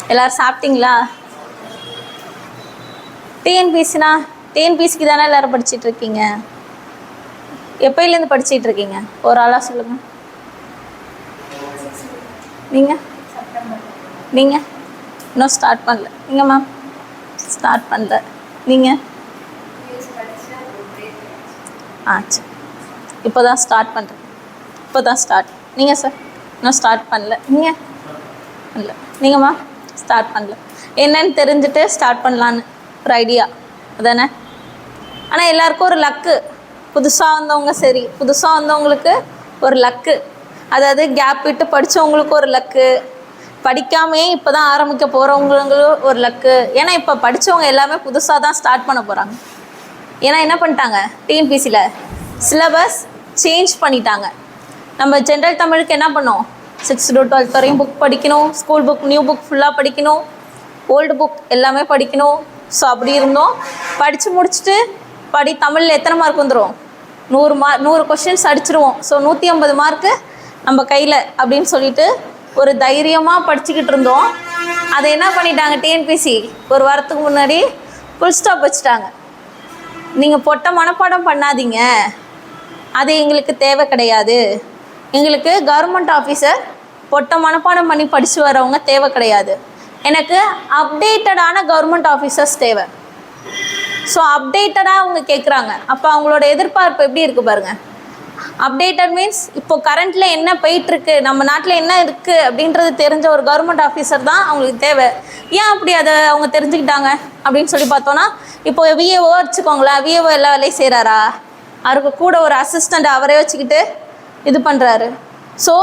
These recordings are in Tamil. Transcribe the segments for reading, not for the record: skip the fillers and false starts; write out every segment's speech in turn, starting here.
எல்லாரும் சாப்பிட்டீங்களா? டிஎன்பிசினா டிஎன்பிசிக்கு தானே எல்லாரும் படிச்சுட்டு இருக்கீங்க. எப்பயிலேருந்து படிச்சுட்டு இருக்கீங்க? ஒரு ஆளாக சொல்லுங்க. நீங்கள் இன்னும் ஸ்டார்ட் பண்ணல. நீங்கள் மேம் ஸ்டார்ட் பண்ணல. நீங்கள் சரி, இப்போ தான் ஸ்டார்ட் பண்ணுறேன். இப்போ தான் ஸ்டார்ட். நீங்கள் சார் இன்னும் ஸ்டார்ட் பண்ணல. நீங்கள் பண்ணல. நீங்கள் மேம் ஸ்டார்ட் பண்ணல. என்னன்னு தெரிஞ்சுட்டு ஸ்டார்ட் பண்ணலான்னு ஒரு ஐடியா அதானே? ஆனால் எல்லாருக்கும் ஒரு லக்கு. புதுசாக வந்தவங்க சரி, புதுசாக வந்தவங்களுக்கு ஒரு லக்கு. அதாவது கேப் விட்டு படித்தவங்களுக்கு ஒரு லக்கு, படிக்காமே இப்போ தான் ஆரம்பிக்க போகிறவங்களுங்களும் ஒரு லக்கு. ஏன்னா இப்போ படித்தவங்க எல்லாமே புதுசாக தான் ஸ்டார்ட் பண்ண போகிறாங்க. ஏன்னா என்ன பண்ணிட்டாங்க, டிஎன்பிசியில் சிலபஸ் சேஞ்ச் பண்ணிட்டாங்க. நம்ம ஜென்ரல் தமிழுக்கு என்ன பண்ணோம், 6th to 12th வரையும் புக் படிக்கணும், ஸ்கூல் புக் நியூ புக் ஃபுல்லாக படிக்கணும், ஓல்டு புக் எல்லாமே படிக்கணும். ஸோ அப்படி இருந்தோம். படித்து முடிச்சுட்டு தமிழில் எத்தனை மார்க் வந்துடும், 100 கொஷின்ஸ் அடிச்சிருவோம். ஸோ 150 மார்க்கு நம்ம கையில் அப்படின்னு சொல்லிட்டு ஒரு தைரியமாக படிச்சுக்கிட்டு இருந்தோம். அதை என்ன பண்ணிட்டாங்க டிஎன்பிசி, ஒரு வாரத்துக்கு முன்னாடி ஃபுல் ஸ்டாப் வச்சுட்டாங்க. நீங்கள் பொட்ட மனப்பாடம் பண்ணாதீங்க, அது எங்களுக்கு தேவை கிடையாது. எங்களுக்கு கவர்மெண்ட் ஆஃபீஸர் பொட்ட மனப்பாடம் பண்ணி படித்து வரவங்க தேவை கிடையாது. எனக்கு அப்டேட்டடான கவர்மெண்ட் ஆஃபீஸர்ஸ் தேவை. ஸோ அப்டேட்டடாக அவங்க கேட்குறாங்க. அப்போ அவங்களோட எதிர்பார்ப்பு எப்படி இருக்குது பாருங்கள். அப்டேட்டட் மீன்ஸ் இப்போது கரண்ட்டில் என்ன போயிட்டுருக்கு, நம்ம நாட்டில் என்ன இருக்குது அப்படின்றது தெரிஞ்ச ஒரு கவர்மெண்ட் ஆஃபீஸர் தான் அவங்களுக்கு தேவை. ஏன் அப்படி அதை அவங்க தெரிஞ்சுக்கிட்டாங்க அப்படின்னு சொல்லி பார்த்தோன்னா, இப்போ விஏஓ வச்சுக்கோங்களேன். விஏஓ எல்லா வேலையும் செய்கிறாரா? அவருக்கு கூட ஒரு அசிஸ்டண்ட் அவரே வச்சுக்கிட்டு இது பண்ணுறாரு. ஸோ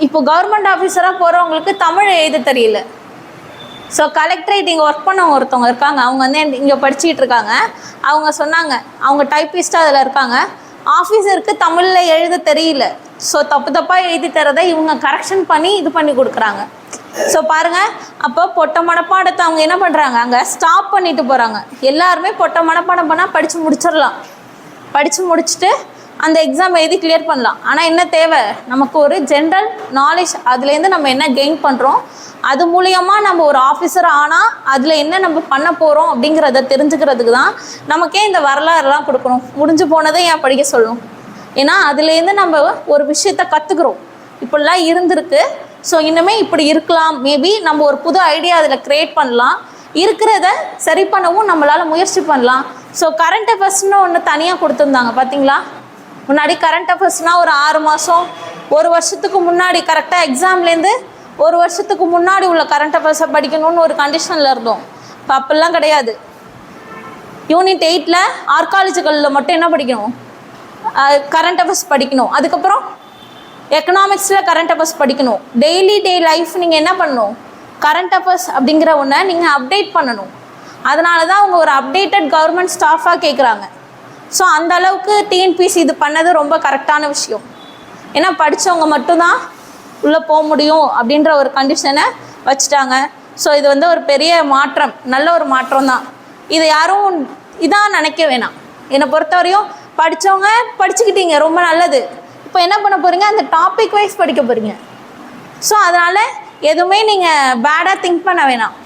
இப்போ கவர்மெண்ட் ஆஃபீஸராக போகிறவங்களுக்கு தமிழ் எழுத தெரியல. ஸோ கலெக்டரேட் இங்கே ஒர்க் பண்ணவங்க ஒருத்தவங்க இருக்காங்க. அவங்க வந்து இங்கே படிச்சுக்கிட்டு இருக்காங்க. அவங்க சொன்னாங்க, அவங்க டைப்பிஸ்ட்டாக அதில் இருக்காங்க. ஆஃபீஸருக்கு தமிழில் எழுத தெரியல. ஸோ தப்பாக எழுதி தரதை இவங்க கரெக்ஷன் பண்ணி இது பண்ணி கொடுக்குறாங்க. ஸோ பாருங்கள், அப்போ பொட்ட மனப்பாடத்தை அவங்க என்ன பண்ணுறாங்க, அங்கே ஸ்டாப் பண்ணிட்டு போகிறாங்க. எல்லாருமே பொட்ட மனப்பாடம் பண்ணால் படித்து முடிச்சிடலாம். படித்து முடிச்சுட்டு அந்த எக்ஸாம் எழுதி கிளியர் பண்ணலாம். ஆனால் என்ன தேவை, நமக்கு ஒரு ஜென்ரல் நாலேஜ், அதுலேருந்து நம்ம என்ன கெயின் பண்ணுறோம், அது மூலியமாக நம்ம ஒரு ஆஃபீஸர் ஆனால் அதில் என்ன நம்ம பண்ண போகிறோம் அப்படிங்கிறத தெரிஞ்சுக்கிறதுக்கு தான் நமக்கே இந்த வரலாறுலாம் கொடுக்கணும். முடிஞ்சு போனதை ஏன் படிக்க சொல்லணும்? ஏன்னா அதுலேருந்து நம்ம ஒரு விஷயத்தை கற்றுக்குறோம். இப்படிலாம் இருந்திருக்கு, ஸோ இன்னுமே இப்படி இருக்கலாம், மேபி நம்ம ஒரு புது ஐடியா அதில் க்ரியேட் பண்ணலாம், இருக்கிறத சரி பண்ணவும் நம்மளால் முயற்சி பண்ணலாம். ஸோ கரண்ட் அஃபேர்ஸ்னு ஒன்று தனியாக கொடுத்துருந்தாங்க பார்த்தீங்களா? முன்னாடி கரண்ட் அஃபேர்ஸ்னால் ஒரு 6 மாதம், ஒரு வருஷத்துக்கு முன்னாடி, கரெக்டாக எக்ஸாம்லேருந்து ஒரு வருஷத்துக்கு முன்னாடி உள்ள கரண்ட் அஃபேர்ஸை படிக்கணும்னு ஒரு கண்டிஷனில் இருந்தோம். இப்போ அப்படிலாம் கிடையாது. யூனிட் 8ல் ஆர்காலஜிக்கலில் மட்டும் என்ன படிக்கணும், கரண்ட் அஃபேர்ஸ் படிக்கணும். அதுக்கப்புறம் எக்கனாமிக்ஸில் கரண்ட் அஃபேர்ஸ் படிக்கணும். டெய்லி லைஃப் நீங்கள் என்ன பண்ணணும், கரண்ட் அஃபேர்ஸ் அப்படிங்கிற ஒன்றை நீங்கள் அப்டேட் பண்ணணும். அதனால தான் அவங்க ஒரு அப்டேட்டட் கவர்மெண்ட் ஸ்டாஃபாக கேட்குறாங்க. ஸோ அந்த அளவுக்கு டிஎன்பிசி இது பண்ணது ரொம்ப கரெக்டான விஷயம். ஏன்னா படித்தவங்க மட்டும்தான் உள்ளே போக முடியும் அப்படின்ற ஒரு கண்டிஷனை வச்சுட்டாங்க. ஸோ இது வந்து ஒரு பெரிய மாற்றம், நல்ல ஒரு மாற்றம் தான். இதை யாரும் இதான் நினைக்க வேணாம். என்னை பொறுத்தவரையும் படித்தவங்க படிச்சுக்கிட்டீங்க, ரொம்ப நல்லது. இப்போ என்ன பண்ண போகிறீங்க, அந்த டாபிக் வைஸ் படிக்க போகிறீங்க. ஸோ அதனால் எதுவுமே நீங்கள் பேடாக திங்க் பண்ண வேணாம்.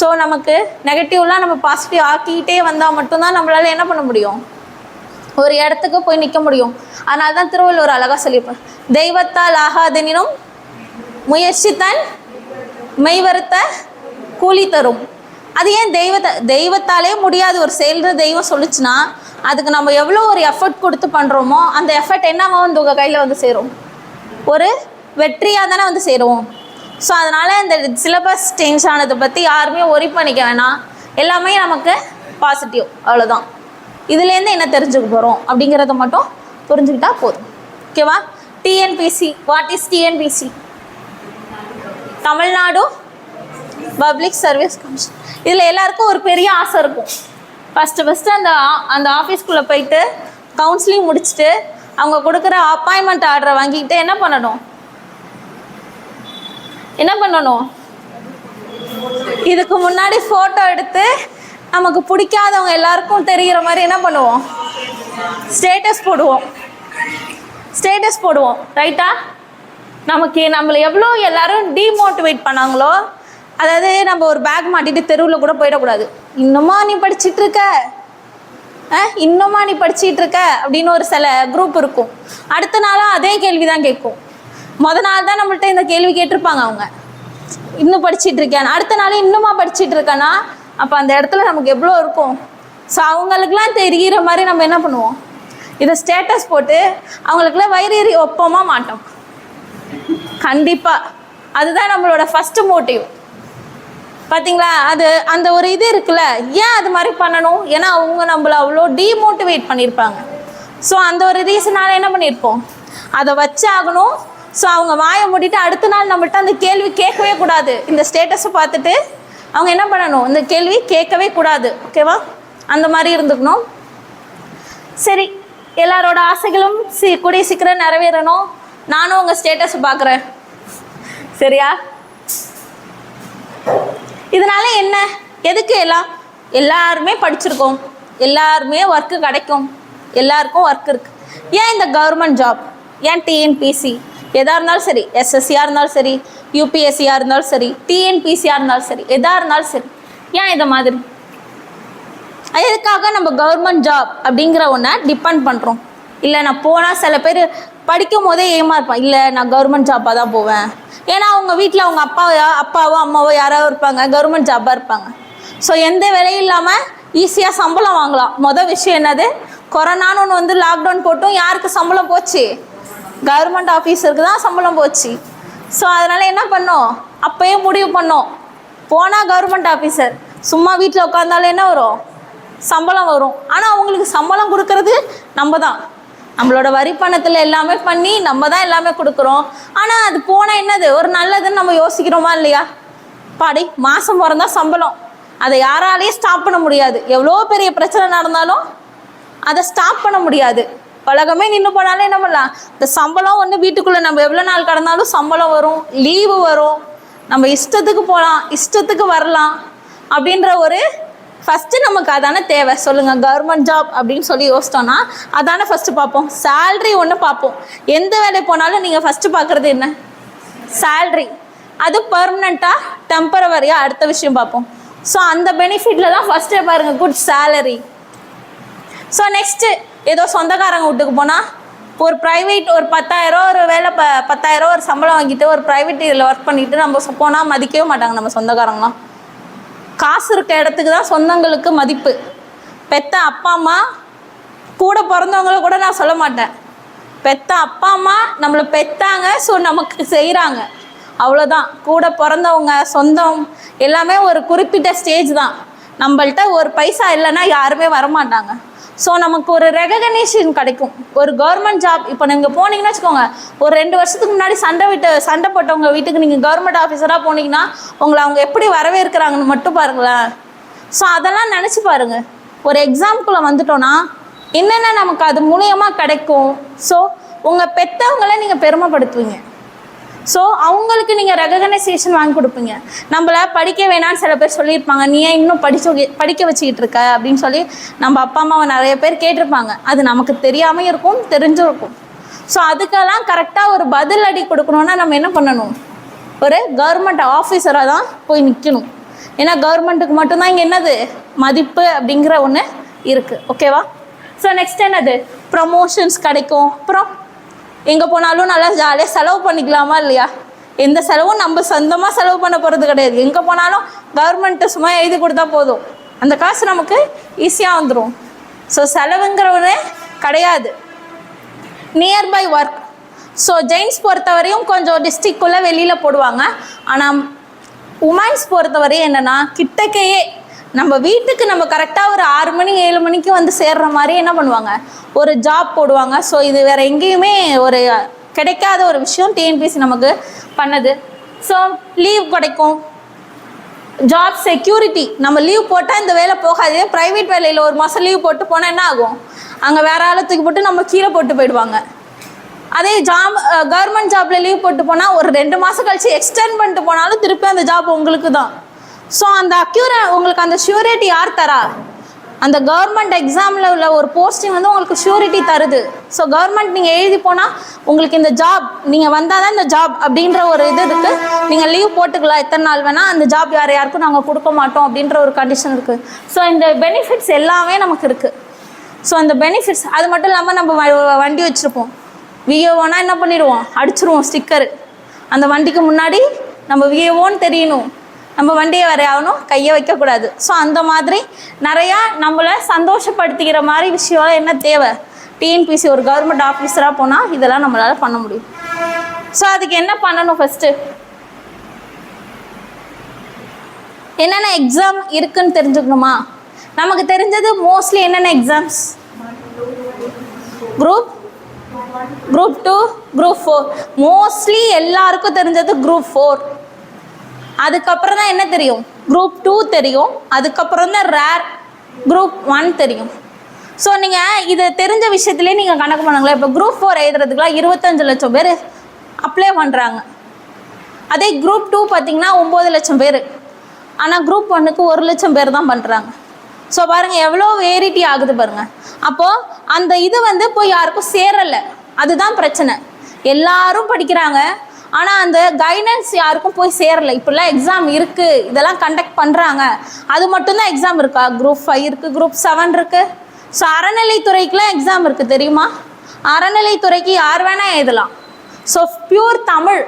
ஸோ நமக்கு நெகட்டிவ்லாம் நம்ம பாசிட்டிவ் ஆக்கிக்கிட்டே வந்தால் மட்டும்தான் நம்மளால் என்ன பண்ண முடியும், ஒரு இடத்துக்கு போய் நிற்க முடியும். அதனால தான் திருவள்ளுவர் அழகாக சொல்லியிருப்பேன், தெய்வத்தால் ஆகாதெனினும் முயற்சி தன் மெய்வருத்த கூலி தரும். அது ஏன் தெய்வத்தாலே முடியாது ஒரு செயல்ற தெய்வம் சொல்லிச்சுன்னா, அதுக்கு நம்ம எவ்வளோ ஒரு எஃபர்ட் கொடுத்து பண்ணுறோமோ அந்த எஃபர்ட் என்னவோ வந்து உங்கள் கையில் வந்து சேரும், ஒரு வெற்றியாக தானே வந்து சேரும். ஸோ அதனால் இந்த சிலபஸ் சேஞ்ச் ஆனதை பற்றி யாருமே ஒரி பண்ணிக்க வேணாம். எல்லாமே நமக்கு பாசிட்டிவ், அவ்வளோதான். இதுலேருந்து என்ன தெரிஞ்சுக்க போகிறோம் அப்படிங்கிறத மட்டும் புரிஞ்சுக்கிட்டா போதும். ஓகேவா? TNPSC, what is TNPSC? Tamil Nadu public service commission. இதில் எல்லாருக்கும் ஒரு பெரிய ஆசை இருக்கும். ஃபஸ்ட்டு அந்த ஆஃபீஸ்க்குள்ளே போயிட்டு கவுன்சிலிங் முடிச்சுட்டு அவங்க கொடுக்குற அப்பாயின்மெண்ட் ஆர்டரை வாங்கிக்கிட்டு என்ன பண்ணணும், இதுக்கு முன்னாடி ஃபோட்டோ எடுத்து நமக்கு பிடிக்காதவங்க எல்லாருக்கும் தெரிகிற மாதிரி என்ன பண்ணுவோம், ஸ்டேட்டஸ் போடுவோம். ரைட்டா? நமக்கு நம்மளை எவ்வளோ எல்லாரும் டீமோட்டிவேட் பண்ணாங்களோ, அதாவது நம்ம ஒரு பேக் மாட்டிட்டு தெருவில் கூட போயிடக்கூடாது. இன்னுமா நீ படிச்சுட்டு இருக்க, இன்னுமா நீ படிச்சுட்டு இருக்க அப்படின்னு ஒரு சில குரூப் இருக்கும். அடுத்த நாளும் அதே கேள்வி தான் கேட்கும். நாள் தான் நம்மள்ட்ட இந்த கேள்வி கேட்டிருப்பாங்க, அவங்க இன்னும் படிச்சுட்டு இருக்கேன். அடுத்த நாள் இன்னுமா படிச்சுட்டு இருக்கேன்னா அப்போ அந்த இடத்துல நமக்கு எவ்வளோ இருக்கும். ஸோ அவங்களுக்குலாம் தெரிகிற மாதிரி நம்ம என்ன பண்ணுவோம், இதை ஸ்டேட்டஸ் போட்டு அவங்களுக்குலாம் வயிறு ஒப்பமா மாட்டோம். கண்டிப்பாக அதுதான் நம்மளோட ஃபஸ்ட்டு மோட்டிவ். பார்த்தீங்களா, அது அந்த ஒரு இது இருக்குல்ல, ஏன் அது மாதிரி பண்ணணும், ஏன்னா அவங்க நம்மளை அவ்வளோ டீமோட்டிவேட் பண்ணியிருப்பாங்க. ஸோ அந்த ஒரு ரீசனால் என்ன பண்ணியிருப்போம், அதை வச்சாகணும். ஸோ அவங்க வாயை மூடிட்டு அடுத்த நாள் நம்மள்ட்ட அந்த கேள்வி கேட்கவே கூடாது. இந்த ஸ்டேட்டஸை பார்த்துட்டு அவங்க என்ன பண்ணணும், இந்த கேள்வி கேட்கவே கூடாது. ஓகேவா, அந்த மாதிரி இருந்துக்கணும். சரி, எல்லாரோட ஆசைகளும் கூடிய சீக்கிரம் நிறைவேறணும். நானும் உங்கள் ஸ்டேட்டஸை பார்க்குறேன், சரியா? இதனால என்ன, எதுக்கு எல்லாருமே படிச்சிருக்கோம், எல்லாருமே ஒர்க்கு கிடைக்கும், எல்லாருக்கும் ஒர்க் இருக்கு. ஏன் இந்த கவர்மெண்ட் ஜாப், ஏன் டிஎன்பிசி எதாக இருந்தாலும் சரி, எஸ்எஸ்சியாக இருந்தாலும் சரி, யூபிஎஸ்சியாக இருந்தாலும் சரி, டிஎன்பிசியாக இருந்தாலும் சரி, எதாக இருந்தாலும் சரி, ஏன் இதை மாதிரி எதுக்காக நம்ம கவர்மெண்ட் ஜாப் அப்படிங்கிற ஒன்றை டிபெண்ட் பண்ணுறோம்? இல்லை நான் போனால் சில பேர் படிக்கும் போதே இருப்பான், இல்லை நான் கவர்மெண்ட் ஜாப்பாக தான் போவேன். ஏன்னா அவங்க வீட்டில் அவங்க அப்பாவோ அம்மாவோ யாராவது இருப்பாங்க, கவர்மெண்ட் ஜாப்பாக இருப்பாங்க. ஸோ எந்த வேலையும் இல்லாமல் ஈஸியாக சம்பளம் வாங்கலாம். மொதல் விஷயம் என்னது, கொரோனான்னு ஒன்று வந்து லாக்டவுன் போட்டும் யாருக்கு சம்பளம் போச்சு, கவர்மெண்ட் ஆஃபீஸருக்கு தான் சம்பளம் போச்சு. ஸோ அதனால் என்ன பண்ணோம், அப்போயே முடிவு பண்ணோம், போனால் கவர்மெண்ட் ஆஃபீஸர், சும்மா வீட்டில் உட்காந்தாலும் என்ன வரும், சம்பளம் வரும். ஆனால் அவங்களுக்கு சம்பளம் கொடுக்கறது நம்ம தான், நம்மளோட வரி பணத்தில் எல்லாமே பண்ணி நம்ம தான் எல்லாமே கொடுக்குறோம். ஆனால் அது போனால் என்னது ஒரு நல்லதுன்னு நம்ம யோசிக்கிறோமா இல்லையா? பாடி மாதம் பிறந்தா சம்பளம், அதை யாராலையும் ஸ்டாப் பண்ண முடியாது. எவ்வளோ பெரிய பிரச்சனை நடந்தாலும் அதை ஸ்டாப் பண்ண முடியாது. உலகமே நின்று போனாலும் என்ன பண்ணலாம், இந்த சம்பளம் ஒன்று வீட்டுக்குள்ளே நம்ம எவ்வளோ நாள் கடந்தாலும் சம்பளம் வரும், லீவு வரும், நம்ம இஷ்டத்துக்கு போகலாம், இஷ்டத்துக்கு வரலாம். அப்படின்ற ஒரு ஃபஸ்ட்டு நமக்கு அதானே தேவை, சொல்லுங்கள். கவர்மெண்ட் ஜாப் அப்படின்னு சொல்லி யோசித்தோன்னா அதானே ஃபஸ்ட்டு பார்ப்போம். சேல்ரி ஒன்று பார்ப்போம். எந்த வேலை போனாலும் நீங்கள் ஃபஸ்ட்டு பார்க்குறது என்ன, சேல்ரி. அது பர்மனெண்ட்டாக டெம்பரவரியாக அடுத்த விஷயம் பார்ப்போம். ஸோ அந்த பெனிஃபிட்டில் தான் ஃபஸ்ட்டே பாருங்கள், குட் சேலரி. ஸோ நெக்ஸ்ட்டு ஏதோ சொந்தக்காரங்க வீட்டுக்கு போனால் ஒரு ப்ரைவேட் ஒரு 10,000 ஒரு வேலை 10,000 ஒரு சம்பளம் வாங்கிட்டு ஒரு ப்ரைவேட் இதில் ஒர்க் பண்ணிவிட்டு நம்ம போனால் மதிக்கவே மாட்டாங்க நம்ம சொந்தக்காரங்களாம். காசு இருக்க இடத்துக்கு தான் சொந்தங்களுக்கு மதிப்பு. பெத்த அப்பா அம்மா, கூட பிறந்தவங்கள கூட நான் சொல்ல மாட்டேன், பெத்த அப்பா அம்மா நம்மளை பெத்தாங்க, ஸோ நமக்கு செய்கிறாங்க, அவ்வளோதான். கூட பிறந்தவங்க சொந்தம் எல்லாமே ஒரு குறிப்பிட்ட ஸ்டேஜ் தான். நம்மள்ட்ட ஒரு பைசா இல்லைன்னா யாருமே வரமாட்டாங்க. ஸோ நமக்கு ஒரு ரெகக்னேஷன் கிடைக்கும். ஒரு கவர்மெண்ட் ஜாப் இப்போ நீங்கள் போனீங்கன்னு வச்சுக்கோங்க, ஒரு 2 வருஷத்துக்கு முன்னாடி சண்டை போட்டவங்க வீட்டுக்கு நீங்கள் கவர்மெண்ட் ஆஃபீஸராக போனீங்கன்னா உங்களை அவங்க எப்படி வரவேற்கிறாங்கன்னு மட்டும் பாருங்களேன். ஸோ அதெல்லாம் நினச்சி பாருங்கள். ஒரு எக்ஸாம்பிளை வந்துட்டோன்னா என்னென்ன நமக்கு அது மூலியமாக கிடைக்கும். ஸோ உங்கள் பெற்றவங்களை நீங்கள் பெருமைப்படுத்துவீங்க. ஸோ அவங்களுக்கு நீங்கள் ரெகக்னைசேஷன் வாங்கி கொடுப்பீங்க. நம்மளை படிக்க வேணான்னு சில பேர் சொல்லியிருப்பாங்க, நீ ஏன் இன்னும் படிக்க வச்சுக்கிட்டு இருக்க அப்படின்னு சொல்லி நம்ம அப்பா அம்மாவை நிறைய பேர் கேட்டிருப்பாங்க. அது நமக்கு தெரியாமல் இருக்கும், தெரிஞ்சும் இருக்கும். ஸோ அதுக்கெல்லாம் கரெக்டாக ஒரு பதில் அடி கொடுக்கணுன்னா நம்ம என்ன பண்ணணும், ஒரு கவர்மெண்ட் ஆஃபீஸராக தான் போய் நிற்கணும். ஏன்னா கவர்மெண்ட்டுக்கு மட்டும்தான் இங்கே என்னது மதிப்பு அப்படிங்கிற ஒன்று இருக்குது. ஓகேவா? ஸோ நெக்ஸ்ட் என்னது, ப்ரமோஷன்ஸ் கிடைக்கும். அப்புறம் எங்கே போனாலும் நல்லா ஜாலியாக செலவு பண்ணிக்கலாமா இல்லையா? எந்த செலவும் நம்ம சொந்தமாக செலவு பண்ண போகிறது கிடையாது. எங்கே போனாலும் கவர்மெண்ட்டு சும்மா எழுதி கொடுத்தா போதும், அந்த காசு நமக்கு ஈஸியாக வந்துடும். ஸோ செலவுங்கிறவனே கிடையாது. Nearby work. ஸோ ஜென்ஸ் பொறுத்தவரையும் கொஞ்சம் டிஸ்ட்ரிக்குள்ளே வெளியில் போடுவாங்க. ஆனால் உமன்ஸ் பொறுத்தவரையும் என்னென்னா கிட்டக்கையே நம்ம வீட்டுக்கு நம்ம கரெக்டாக ஒரு 6 மணி 7 மணிக்கு வந்து சேர்ற மாதிரி என்ன பண்ணுவாங்க, ஒரு ஜாப் போடுவாங்க. ஸோ இது வேறு எங்கேயுமே ஒரு கிடைக்காத ஒரு விஷயம் டிஎன்பிசி நமக்கு பண்ணது. ஸோ லீவ் கிடைக்கும், ஜாப் செக்யூரிட்டி. நம்ம லீவ் போட்டால் இந்த வேலை போகாது. ப்ரைவேட் வேலையில் ஒரு மாதம் லீவ் போட்டு போனால் என்ன ஆகும், அங்கே வேறு ஆளை தூக்கி போட்டு நம்ம கீழே போட்டு போயிடுவாங்க. அதே கவர்மெண்ட் ஜாப்பில் லீவ் போட்டு போனால் ஒரு 2 மாதம் கழிச்சு எக்ஸ்டெண்ட் பண்ணிட்டு போனாலும் திருப்பி அந்த ஜாப் உங்களுக்கு தான். ஸோ அந்த உங்களுக்கு அந்த ஷூரிட்டி யார் தரா, அந்த கவர்மெண்ட் எக்ஸாமில் உள்ள ஒரு போஸ்டிங் வந்து உங்களுக்கு ஷூரிட்டி தருது. ஸோ கவர்மெண்ட் நீங்கள் எழுதி போனால் உங்களுக்கு இந்த ஜாப் நீங்கள் வந்தால் தான் இந்த ஜாப் அப்படின்ற ஒரு இது இருக்குது. நீங்கள் லீவ் போட்டுக்கலாம் எத்தனை நாள் வேணால், அந்த ஜாப் யாருக்கும் நாங்கள் கொடுக்க மாட்டோம் அப்படின்ற ஒரு கண்டிஷன் இருக்குது. ஸோ இந்த பெனிஃபிட்ஸ் எல்லாமே நமக்கு இருக்குது. ஸோ அந்த பெனிஃபிட்ஸ் அது மட்டும் இல்லாமல் நம்ம வண்டி வச்சுருப்போம், விஏஓனா என்ன பண்ணிடுவோம், அடிச்சிருவோம் ஸ்டிக்கரு. அந்த வண்டிக்கு முன்னாடி நம்ம விஏஓன்னு தெரியணும், நம்ம வண்டியை வேற ஆகணும், கையை வைக்கக்கூடாது. ஸோ அந்த மாதிரி நிறையா நம்மளை சந்தோஷப்படுத்திக்கிற மாதிரி விஷயம் என்ன தேவை, டிஎன்பிசி ஒரு கவர்மெண்ட் ஆஃபீஸராக போனால் இதெல்லாம் நம்மளால் பண்ண முடியும். ஸோ அதுக்கு என்ன பண்ணணும், ஃபஸ்ட்டு என்னென்ன எக்ஸாம் இருக்குன்னு தெரிஞ்சுக்கணுமா? நமக்கு தெரிஞ்சது மோஸ்ட்லி என்னென்ன எக்ஸாம்ஸ், குரூப் 2, குரூப் 4. மோஸ்ட்லி எல்லாருக்கும் தெரிஞ்சது குரூப் 4. அதுக்கப்புறம் தான் என்ன தெரியும், குரூப் 2 தெரியும். அதுக்கப்புறம் தான் ரேர் குரூப் 1 தெரியும். ஸோ நீங்கள் இது தெரிஞ்ச விஷயத்துலேயே நீங்கள் கணக்கு பண்ணுங்களேன். இப்போ குரூப் 4 எழுதுறதுக்குலாம் 25 லட்சம் பேர் அப்ளை பண்ணுறாங்க. அதே குரூப் 2 பார்த்திங்கன்னா 9 லட்சம் பேர். ஆனால் குரூப் 1க்கு 1 லட்சம் பேர் தான் பண்ணுறாங்க. ஸோ பாருங்கள் எவ்வளோ வேரிட்டி ஆகுது பாருங்கள். அப்போது அந்த இது வந்து போய் யாருக்கும் சேரலை, அதுதான் பிரச்சனை. எல்லாரும் படிக்கிறாங்க, ஆனால் அந்த கைடன்ஸ் யாருக்கும் போய் சேரலை. இப்படிலாம் எக்ஸாம் இருக்குது, இதெல்லாம் கண்டக்ட் பண்ணுறாங்க, அது மட்டும்தான் எக்ஸாம் இருக்கா? குரூப் 5 இருக்குது, குரூப் 7 இருக்குது. ஸோ அறநிலைத்துறைக்கெலாம் எக்ஸாம் இருக்குது தெரியுமா? அறநிலைத்துறைக்கு யார் வேணால் எழுதலாம். ஸோ பியூர் தமிழ்,